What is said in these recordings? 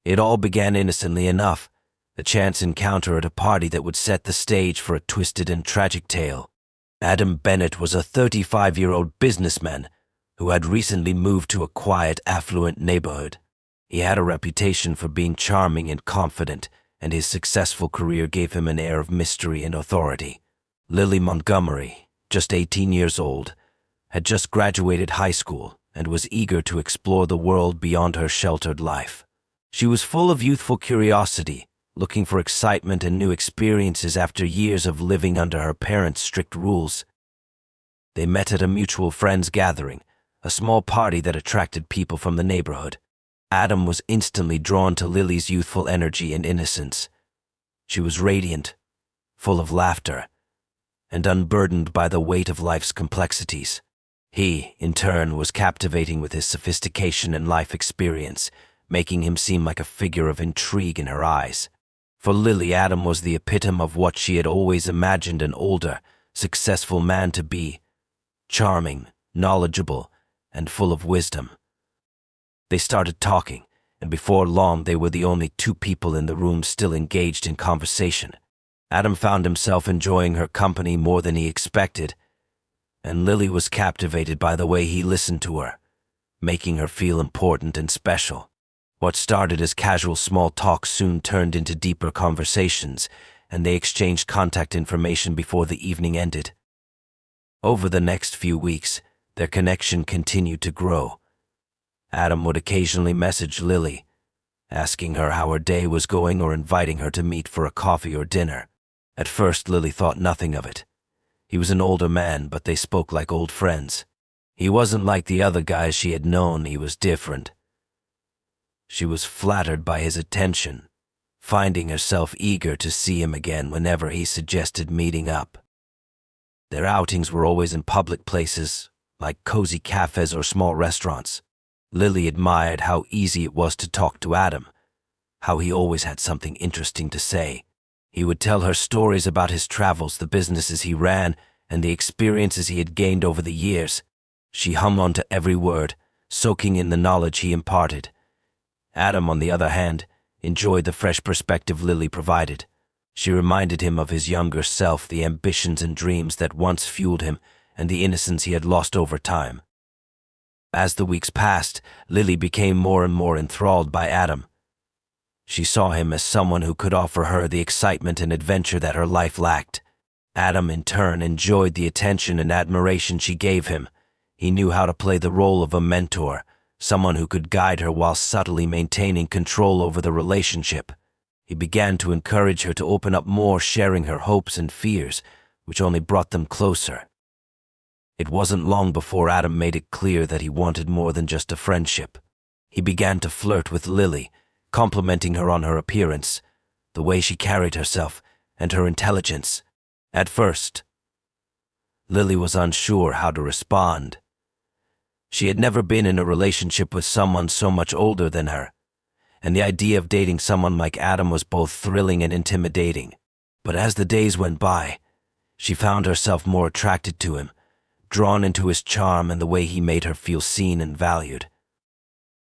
It all began innocently enough, a chance encounter at a party that would set the stage for a twisted and tragic tale. Adam Bennett was a 35-year-old businessman who had recently moved to a quiet, affluent neighborhood. He had a reputation for being charming and confident, and his successful career gave him an air of mystery and authority. Lily Montgomery, just 18 years old, had just graduated high school and was eager to explore the world beyond her sheltered life. She was full of youthful curiosity, looking for excitement and new experiences after years of living under her parents' strict rules. They met at a mutual friends gathering, a small party that attracted people from the neighborhood. Adam was instantly drawn to Lily's youthful energy and innocence. She was radiant, full of laughter, and unburdened by the weight of life's complexities. He, in turn, was captivating with his sophistication and life experience, making him seem like a figure of intrigue in her eyes. For Lily, Adam was the epitome of what she had always imagined an older, successful man to be: charming, knowledgeable, and full of wisdom. They started talking, and before long they were the only two people in the room still engaged in conversation. Adam found himself enjoying her company more than he expected, and Lily was captivated by the way he listened to her, making her feel important and special. What started as casual small talk soon turned into deeper conversations, and they exchanged contact information before the evening ended. Over the next few weeks, their connection continued to grow. Adam would occasionally message Lily, asking her how her day was going or inviting her to meet for a coffee or dinner. At first, Lily thought nothing of it. He was an older man, but they spoke like old friends. He wasn't like the other guys she had known, he was different. She was flattered by his attention, finding herself eager to see him again whenever he suggested meeting up. Their outings were always in public places, like cozy cafes or small restaurants. Lily admired how easy it was to talk to Adam, how he always had something interesting to say. He would tell her stories about his travels, the businesses he ran, and the experiences he had gained over the years. She hung on to every word, soaking in the knowledge he imparted. Adam, on the other hand, enjoyed the fresh perspective Lily provided. She reminded him of his younger self, the ambitions and dreams that once fueled him, and the innocence he had lost over time. As the weeks passed, Lily became more and more enthralled by Adam. She saw him as someone who could offer her the excitement and adventure that her life lacked. Adam, in turn, enjoyed the attention and admiration she gave him. He knew how to play the role of a mentor, someone who could guide her while subtly maintaining control over the relationship. He began to encourage her to open up more, sharing her hopes and fears, which only brought them closer. It wasn't long before Adam made it clear that he wanted more than just a friendship. He began to flirt with Lily, complimenting her on her appearance, the way she carried herself, and her intelligence. At first, Lily was unsure how to respond. She had never been in a relationship with someone so much older than her, and the idea of dating someone like Adam was both thrilling and intimidating. But as the days went by, she found herself more attracted to him, drawn into his charm and the way he made her feel seen and valued.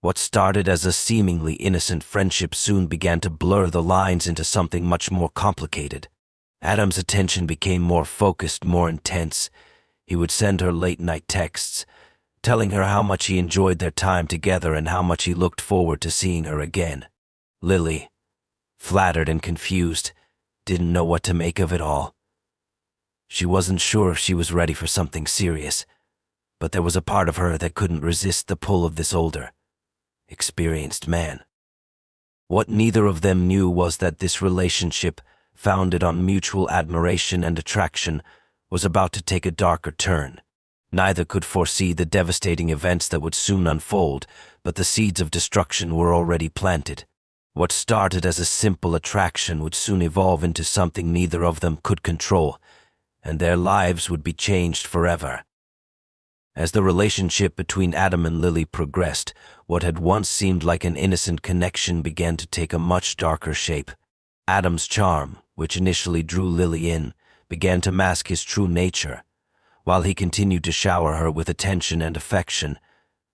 What started as a seemingly innocent friendship soon began to blur the lines into something much more complicated. Adam's attention became more focused, more intense. He would send her late-night texts, telling her how much he enjoyed their time together and how much he looked forward to seeing her again. Lily, flattered and confused, didn't know what to make of it all. She wasn't sure if she was ready for something serious, but there was a part of her that couldn't resist the pull of this older, experienced man. What neither of them knew was that this relationship, founded on mutual admiration and attraction, was about to take a darker turn. Neither could foresee the devastating events that would soon unfold, but the seeds of destruction were already planted. What started as a simple attraction would soon evolve into something neither of them could control, and their lives would be changed forever. As the relationship between Adam and Lily progressed, what had once seemed like an innocent connection began to take a much darker shape. Adam's charm, which initially drew Lily in, began to mask his true nature. While he continued to shower her with attention and affection,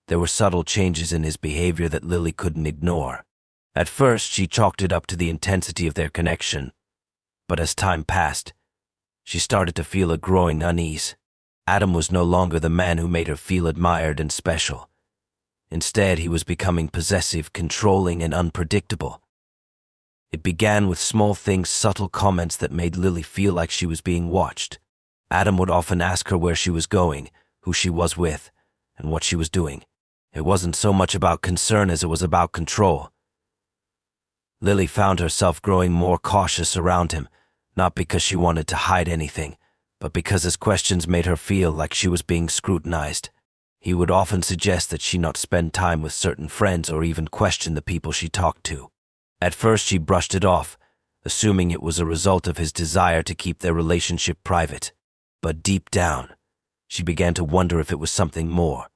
there were subtle changes in his behavior that Lily couldn't ignore. At first, she chalked it up to the intensity of their connection, but as time passed, she started to feel a growing unease. Adam was no longer the man who made her feel admired and special. Instead, he was becoming possessive, controlling, and unpredictable. It began with small things, subtle comments that made Lily feel like she was being watched. Adam would often ask her where she was going, who she was with, and what she was doing. It wasn't so much about concern as it was about control. Lily found herself growing more cautious around him, not because she wanted to hide anything, but because his questions made her feel like she was being scrutinized. He would often suggest that she not spend time with certain friends or even question the people she talked to. At first, she brushed it off, assuming it was a result of his desire to keep their relationship private. But deep down, she began to wonder if it was something more.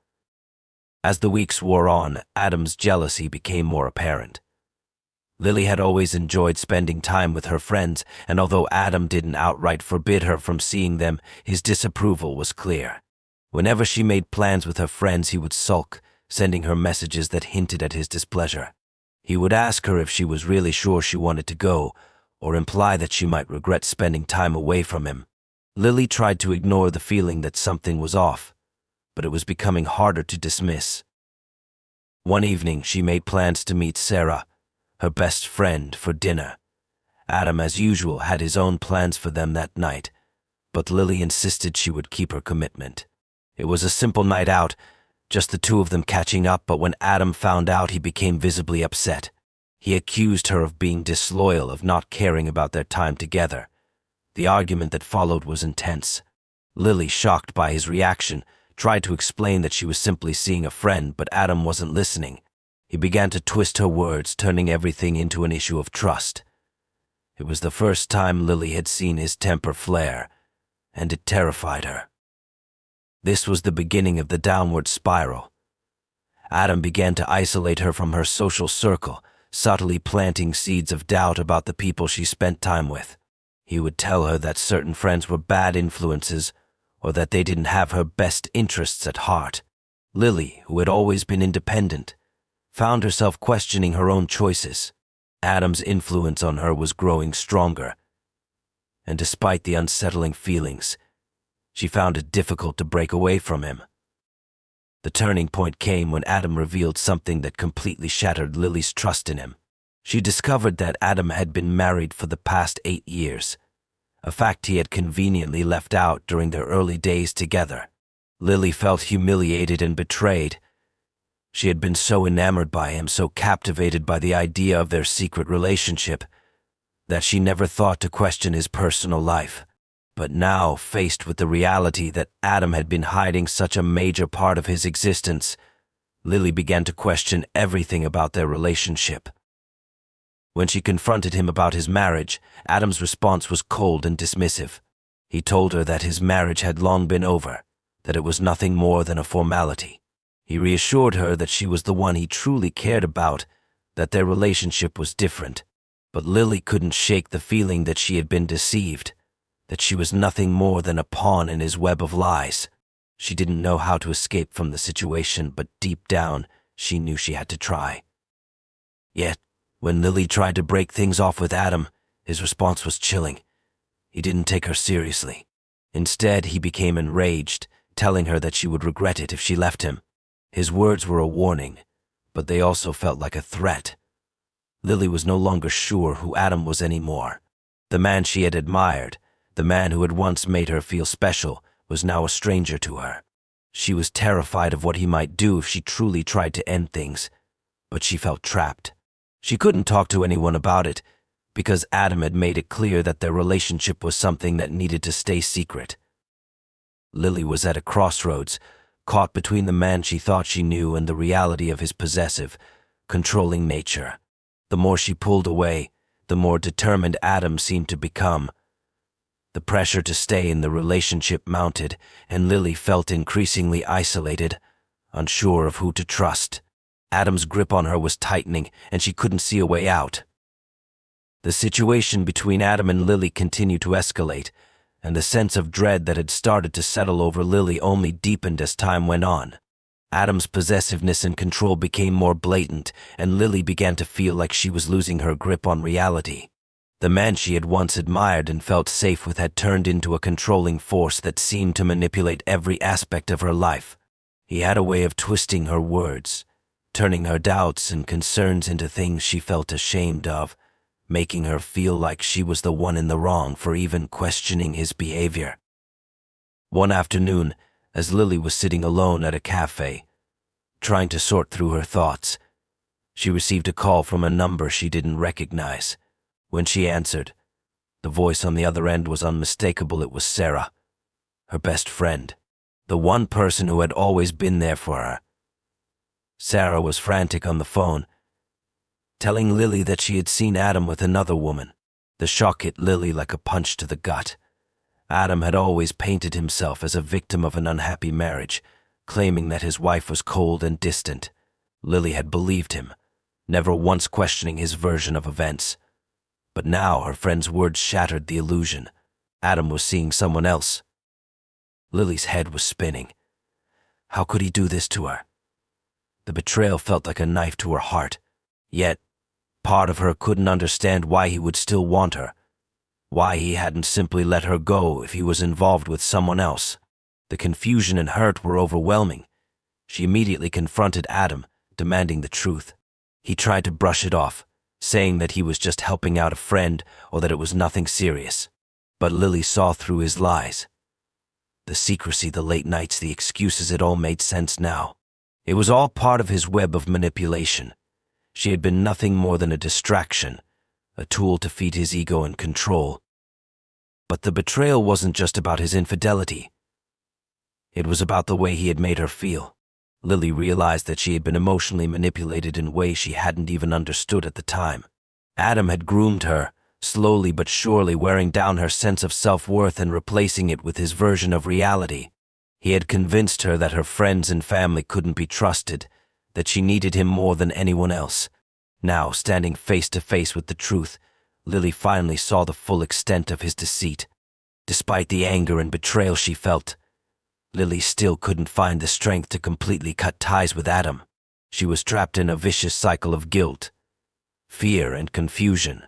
As the weeks wore on, Adam's jealousy became more apparent. Lily had always enjoyed spending time with her friends, and although Adam didn't outright forbid her from seeing them, his disapproval was clear. Whenever she made plans with her friends, he would sulk, sending her messages that hinted at his displeasure. He would ask her if she was really sure she wanted to go, or imply that she might regret spending time away from him. Lily tried to ignore the feeling that something was off, but it was becoming harder to dismiss. One evening, she made plans to meet Sarah, her best friend, for dinner. Adam, as usual, had his own plans for them that night, but Lily insisted she would keep her commitment. It was a simple night out, just the two of them catching up, but when Adam found out, he became visibly upset. He accused her of being disloyal, of not caring about their time together. The argument that followed was intense. Lily, shocked by his reaction, tried to explain that she was simply seeing a friend, but Adam wasn't listening. He began to twist her words, turning everything into an issue of trust. It was the first time Lily had seen his temper flare, and it terrified her. This was the beginning of the downward spiral. Adam began to isolate her from her social circle, subtly planting seeds of doubt about the people she spent time with. He would tell her that certain friends were bad influences, or that they didn't have her best interests at heart. Lily, who had always been independent, found herself questioning her own choices. Adam's influence on her was growing stronger, and despite the unsettling feelings, she found it difficult to break away from him. The turning point came when Adam revealed something that completely shattered Lily's trust in him. She discovered that Adam had been married for the past 8 years, a fact he had conveniently left out during their early days together. Lily felt humiliated and betrayed. She had been so enamored by him, so captivated by the idea of their secret relationship, that she never thought to question his personal life. But now, faced with the reality that Adam had been hiding such a major part of his existence, Lily began to question everything about their relationship. When she confronted him about his marriage, Adam's response was cold and dismissive. He told her that his marriage had long been over, that it was nothing more than a formality. He reassured her that she was the one he truly cared about, that their relationship was different. But Lily couldn't shake the feeling that she had been deceived, that she was nothing more than a pawn in his web of lies. She didn't know how to escape from the situation, but deep down, she knew she had to try. Yet, when Lily tried to break things off with Adam, his response was chilling. He didn't take her seriously. Instead, he became enraged, telling her that she would regret it if she left him. His words were a warning, but they also felt like a threat. Lily was no longer sure who Adam was anymore. The man she had admired, the man who had once made her feel special, was now a stranger to her. She was terrified of what he might do if she truly tried to end things, but she felt trapped. She couldn't talk to anyone about it, because Adam had made it clear that their relationship was something that needed to stay secret. Lily was at a crossroads, caught between the man she thought she knew and the reality of his possessive, controlling nature. The more she pulled away, the more determined Adam seemed to become. The pressure to stay in the relationship mounted, and Lily felt increasingly isolated, unsure of who to trust. Adam's grip on her was tightening, and she couldn't see a way out. The situation between Adam and Lily continued to escalate, and the sense of dread that had started to settle over Lily only deepened as time went on. Adam's possessiveness and control became more blatant, and Lily began to feel like she was losing her grip on reality. The man she had once admired and felt safe with had turned into a controlling force that seemed to manipulate every aspect of her life. He had a way of twisting her words, turning her doubts and concerns into things she felt ashamed of, making her feel like she was the one in the wrong for even questioning his behavior. One afternoon, as Lily was sitting alone at a cafe, trying to sort through her thoughts, she received a call from a number she didn't recognize. When she answered, the voice on the other end was unmistakable. It was Sarah, her best friend, the one person who had always been there for her. Sarah was frantic on the phone, telling Lily that she had seen Adam with another woman. The shock hit Lily like a punch to the gut. Adam had always painted himself as a victim of an unhappy marriage, claiming that his wife was cold and distant. Lily had believed him, never once questioning his version of events. But now her friend's words shattered the illusion. Adam was seeing someone else. Lily's head was spinning. How could he do this to her? The betrayal felt like a knife to her heart. Yet, part of her couldn't understand why he would still want her, why he hadn't simply let her go if he was involved with someone else. The confusion and hurt were overwhelming. She immediately confronted Adam, demanding the truth. He tried to brush it off, saying that he was just helping out a friend or that it was nothing serious. But Lily saw through his lies. The secrecy, the late nights, the excuses, it all made sense now. It was all part of his web of manipulation. She had been nothing more than a distraction, a tool to feed his ego and control. But the betrayal wasn't just about his infidelity. It was about the way he had made her feel. Lily realized that she had been emotionally manipulated in ways she hadn't even understood at the time. Adam had groomed her, slowly but surely wearing down her sense of self-worth and replacing it with his version of reality. He had convinced her that her friends and family couldn't be trusted, that she needed him more than anyone else. Now, standing face to face with the truth, Lily finally saw the full extent of his deceit. Despite the anger and betrayal she felt, Lily still couldn't find the strength to completely cut ties with Adam. She was trapped in a vicious cycle of guilt, fear, and confusion.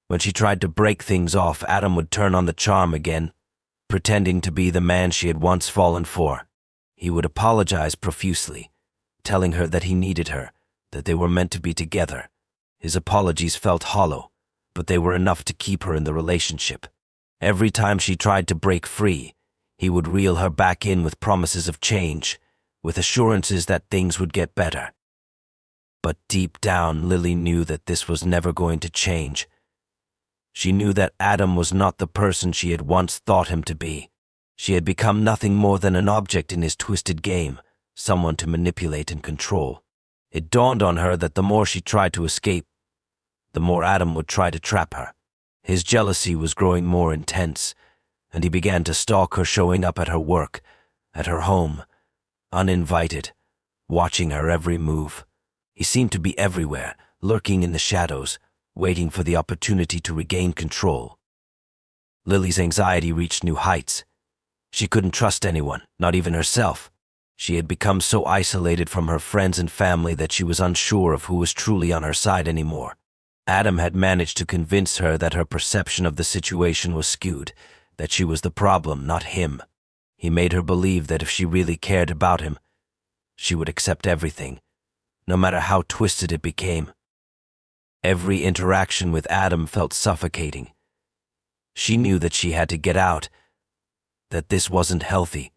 When she tried to break things off, Adam would turn on the charm again, pretending to be the man she had once fallen for. He would apologize profusely, telling her that he needed her, that they were meant to be together. His apologies felt hollow, but they were enough to keep her in the relationship. Every time she tried to break free, he would reel her back in with promises of change, with assurances that things would get better. But deep down, Lily knew that this was never going to change. She knew that Adam was not the person she had once thought him to be. She had become nothing more than an object in his twisted game, someone to manipulate and control. It dawned on her that the more she tried to escape, the more Adam would try to trap her. His jealousy was growing more intense, and he began to stalk her, showing up at her work, at her home, uninvited, watching her every move. He seemed to be everywhere, lurking in the shadows, waiting for the opportunity to regain control. Lily's anxiety reached new heights. She couldn't trust anyone, not even herself. She had become so isolated from her friends and family that she was unsure of who was truly on her side anymore. Adam had managed to convince her that her perception of the situation was skewed, that she was the problem, not him. He made her believe that if she really cared about him, she would accept everything, no matter how twisted it became. Every interaction with Adam felt suffocating. She knew that she had to get out, that this wasn't healthy,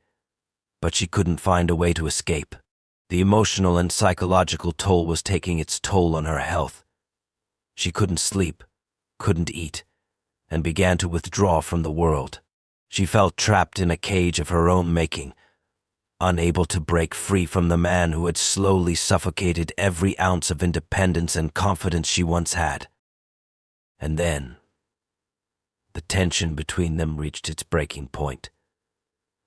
but she couldn't find a way to escape. The emotional and psychological toll was taking its toll on her health. She couldn't sleep, couldn't eat, and began to withdraw from the world. She felt trapped in a cage of her own making, unable to break free from the man who had slowly suffocated every ounce of independence and confidence she once had. And then, the tension between them reached its breaking point.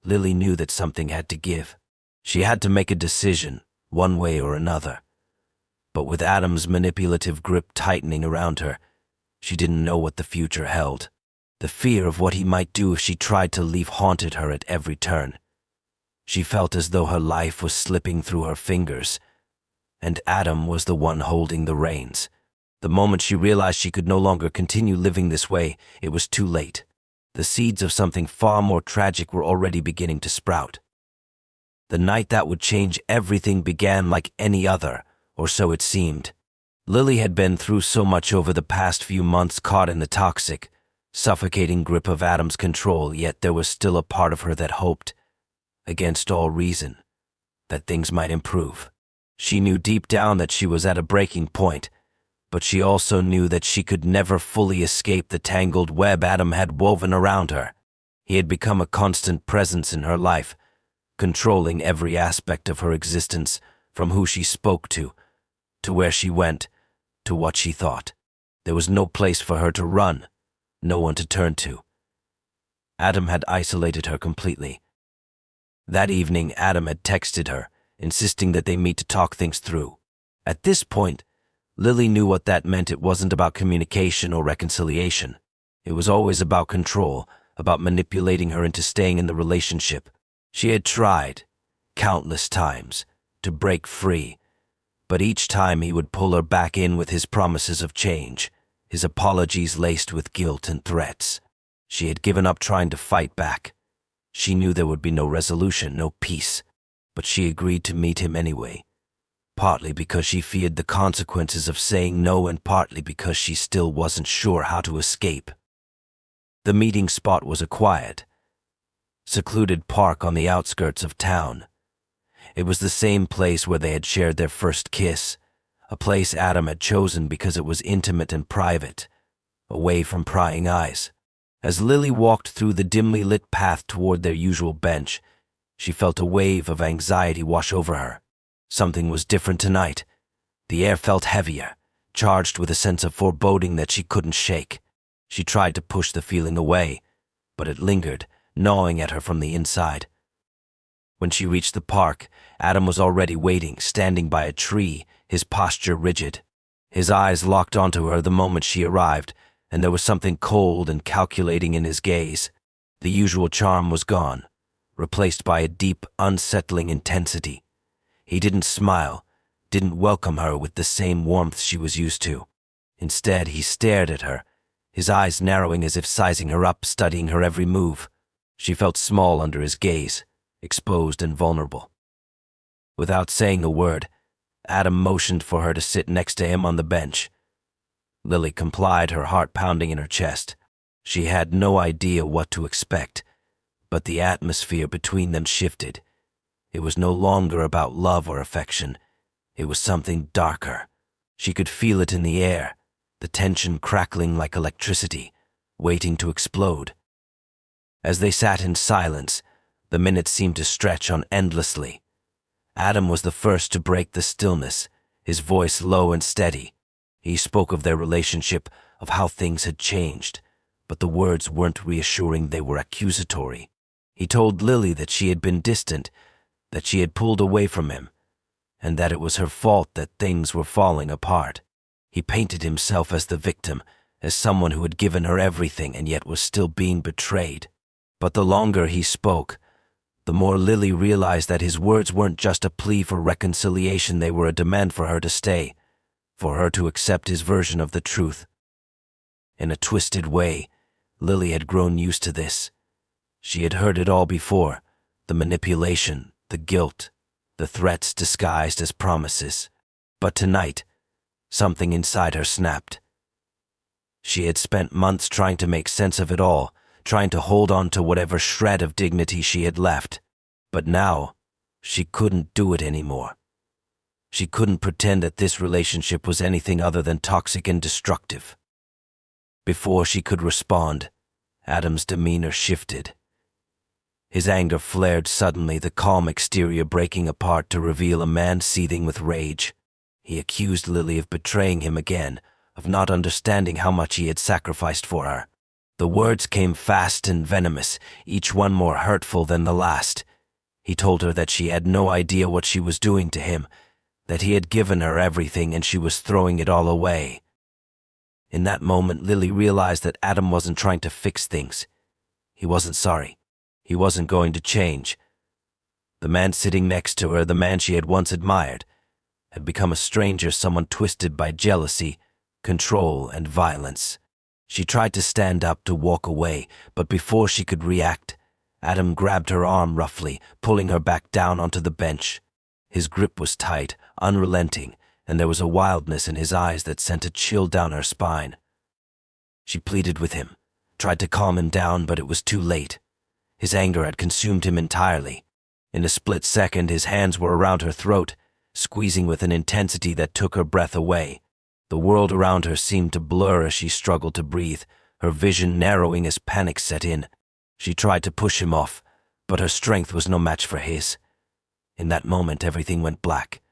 Lily knew that something had to give. She had to make a decision, one way or another. But with Adam's manipulative grip tightening around her, she didn't know what the future held. The fear of what he might do if she tried to leave haunted her at every turn. She felt as though her life was slipping through her fingers, and Adam was the one holding the reins. The moment she realized she could no longer continue living this way, it was too late. The seeds of something far more tragic were already beginning to sprout. The night that would change everything began like any other, or so it seemed. Lily had been through so much over the past few months, caught in the toxic, suffocating grip of Adam's control, yet there was still a part of her that hoped, against all reason, that things might improve. She knew deep down that she was at a breaking point, but she also knew that she could never fully escape the tangled web Adam had woven around her. He had become a constant presence in her life, controlling every aspect of her existence, from who she spoke to where she went, to what she thought. There was no place for her to run, no one to turn to. Adam had isolated her completely. That evening, Adam had texted her, insisting that they meet to talk things through. At this point, Lily knew what that meant. It wasn't about communication or reconciliation. It was always about control, about manipulating her into staying in the relationship. She had tried, countless times, to break free, but each time he would pull her back in with his promises of change, his apologies laced with guilt and threats. She had given up trying to fight back. She knew there would be no resolution, no peace, but she agreed to meet him anyway, partly because she feared the consequences of saying no and partly because she still wasn't sure how to escape. The meeting spot was a quiet, secluded park on the outskirts of town. It was the same place where they had shared their first kiss, a place Adam had chosen because it was intimate and private, away from prying eyes. As Lily walked through the dimly lit path toward their usual bench, she felt a wave of anxiety wash over her. Something was different tonight. The air felt heavier, charged with a sense of foreboding that she couldn't shake. She tried to push the feeling away, but it lingered, gnawing at her from the inside. When she reached the park, Adam was already waiting, standing by a tree, his posture rigid. His eyes locked onto her the moment she arrived, and there was something cold and calculating in his gaze. The usual charm was gone, replaced by a deep, unsettling intensity. He didn't smile, didn't welcome her with the same warmth she was used to. Instead, he stared at her, his eyes narrowing as if sizing her up, studying her every move. She felt small under his gaze, exposed and vulnerable. Without saying a word, Adam motioned for her to sit next to him on the bench. Lily complied, her heart pounding in her chest. She had no idea what to expect, but the atmosphere between them shifted. It was no longer about love or affection. It was something darker. She could feel it in the air, the tension crackling like electricity, waiting to explode. As they sat in silence, the minutes seemed to stretch on endlessly. Adam was the first to break the stillness, his voice low and steady. He spoke of their relationship, of how things had changed, but the words weren't reassuring, they were accusatory. He told Lily that she had been distant, that she had pulled away from him, and that it was her fault that things were falling apart. He painted himself as the victim, as someone who had given her everything and yet was still being betrayed. But the longer he spoke, the more Lily realized that his words weren't just a plea for reconciliation, they were a demand for her to stay, for her to accept his version of the truth. In a twisted way, Lily had grown used to this. She had heard it all before, the manipulation, the guilt, the threats disguised as promises. But tonight, something inside her snapped. She had spent months trying to make sense of it all, trying to hold on to whatever shred of dignity she had left. But now, she couldn't do it anymore. She couldn't pretend that this relationship was anything other than toxic and destructive. Before she could respond, Adam's demeanor shifted. His anger flared suddenly, the calm exterior breaking apart to reveal a man seething with rage. He accused Lily of betraying him again, of not understanding how much he had sacrificed for her. The words came fast and venomous, each one more hurtful than the last. He told her that she had no idea what she was doing to him, that he had given her everything and she was throwing it all away. In that moment, Lily realized that Adam wasn't trying to fix things. He wasn't sorry. He wasn't going to change. The man sitting next to her, the man she had once admired, had become a stranger, someone twisted by jealousy, control, and violence. She tried to stand up, to walk away, but before she could react, Adam grabbed her arm roughly, pulling her back down onto the bench. His grip was tight, unrelenting, and there was a wildness in his eyes that sent a chill down her spine. She pleaded with him, tried to calm him down, but it was too late. His anger had consumed him entirely. In a split second, his hands were around her throat, squeezing with an intensity that took her breath away. The world around her seemed to blur as she struggled to breathe, her vision narrowing as panic set in. She tried to push him off, but her strength was no match for his. In that moment, everything went black.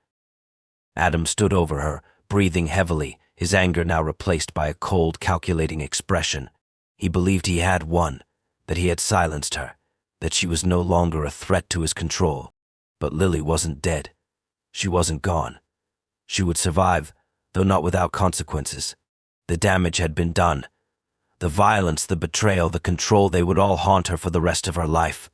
Adam stood over her, breathing heavily, his anger now replaced by a cold, calculating expression. He believed he had won, that he had silenced her, that she was no longer a threat to his control. But Lily wasn't dead. She wasn't gone. She would survive, though not without consequences. The damage had been done. The violence, the betrayal, the control, they would all haunt her for the rest of her life.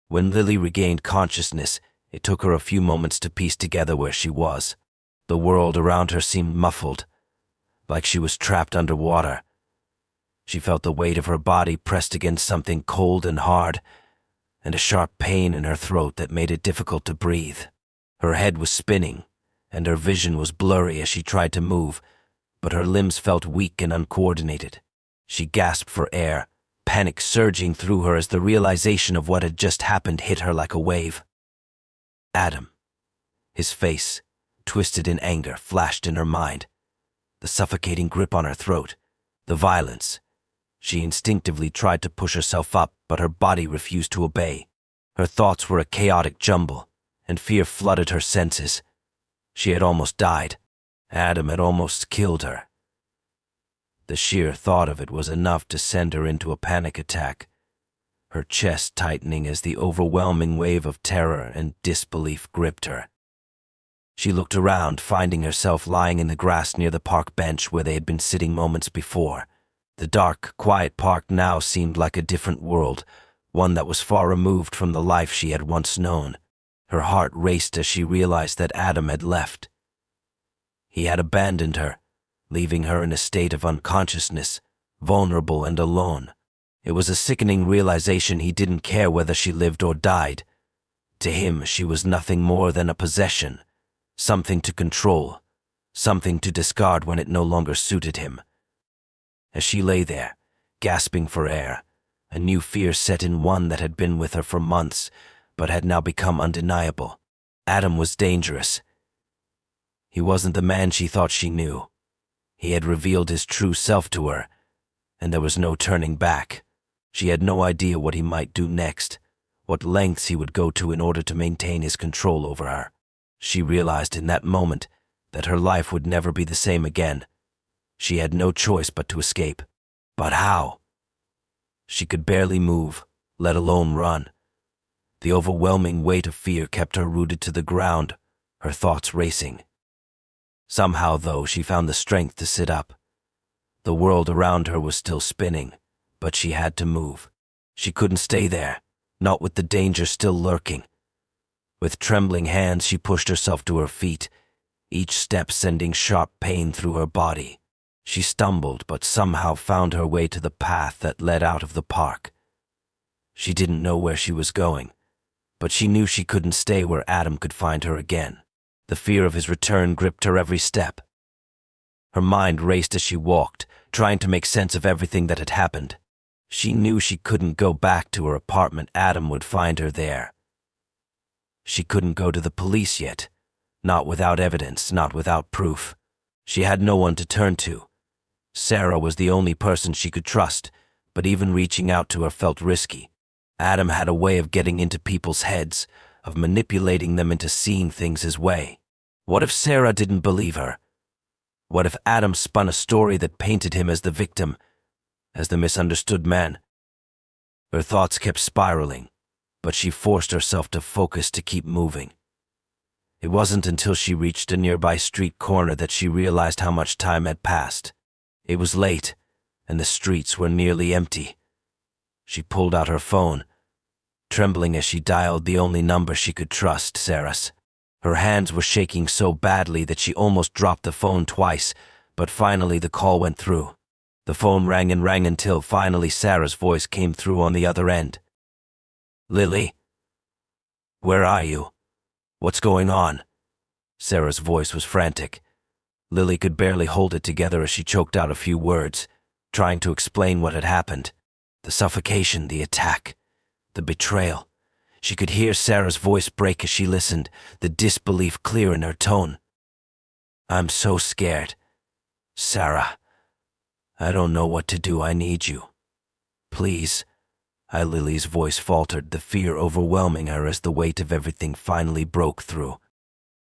When Lily regained consciousness, it took her a few moments to piece together where she was. The world around her seemed muffled, like she was trapped underwater. She felt the weight of her body pressed against something cold and hard, and a sharp pain in her throat that made it difficult to breathe. Her head was spinning, and her vision was blurry as she tried to move, but her limbs felt weak and uncoordinated. She gasped for air, panic surging through her as the realization of what had just happened hit her like a wave. Adam, his face, twisted in anger, flashed in her mind. The suffocating grip on her throat, the violence. She instinctively tried to push herself up, but her body refused to obey. Her thoughts were a chaotic jumble, and fear flooded her senses. She had almost died. Adam had almost killed her. The sheer thought of it was enough to send her into a panic attack, her chest tightening as the overwhelming wave of terror and disbelief gripped her. She looked around, finding herself lying in the grass near the park bench where they had been sitting moments before. The dark, quiet park now seemed like a different world, one that was far removed from the life she had once known. Her heart raced as she realized that Adam had left. He had abandoned her, leaving her in a state of unconsciousness, vulnerable and alone. It was a sickening realization he didn't care whether she lived or died. To him, she was nothing more than a possession, something to control, something to discard when it no longer suited him. As she lay there, gasping for air, a new fear set in, one that had been with her for months, but had now become undeniable. Adam was dangerous. He wasn't the man she thought she knew. He had revealed his true self to her, and there was no turning back. She had no idea what he might do next, what lengths he would go to in order to maintain his control over her. She realized in that moment that her life would never be the same again. She had no choice but to escape. But how? She could barely move, let alone run. The overwhelming weight of fear kept her rooted to the ground, her thoughts racing. Somehow, though, she found the strength to sit up. The world around her was still spinning, but she had to move. She couldn't stay there, not with the danger still lurking. With trembling hands, she pushed herself to her feet, each step sending sharp pain through her body. She stumbled, but somehow found her way to the path that led out of the park. She didn't know where she was going, but she knew she couldn't stay where Adam could find her again. The fear of his return gripped her every step. Her mind raced as she walked, trying to make sense of everything that had happened. She knew she couldn't go back to her apartment. Adam would find her there. She couldn't go to the police yet, not without evidence, not without proof. She had no one to turn to. Sarah was the only person she could trust, but even reaching out to her felt risky. Adam had a way of getting into people's heads, of manipulating them into seeing things his way. What if Sarah didn't believe her? What if Adam spun a story that painted him as the victim, as the misunderstood man? Her thoughts kept spiraling, but she forced herself to focus, to keep moving. It wasn't until she reached a nearby street corner that she realized how much time had passed. It was late, and the streets were nearly empty. She pulled out her phone, trembling as she dialed the only number she could trust, Sarah's. Her hands were shaking so badly that she almost dropped the phone twice, but finally the call went through. The phone rang and rang until finally Sarah's voice came through on the other end. "Lily? Where are you? What's going on?" Sarah's voice was frantic. Lily could barely hold it together as she choked out a few words, trying to explain what had happened. The suffocation, the attack, the betrayal. She could hear Sarah's voice break as she listened, the disbelief clear in her tone. "I'm so scared. Sarah, I don't know what to do. I need you. Please." Lily's voice faltered, the fear overwhelming her as the weight of everything finally broke through.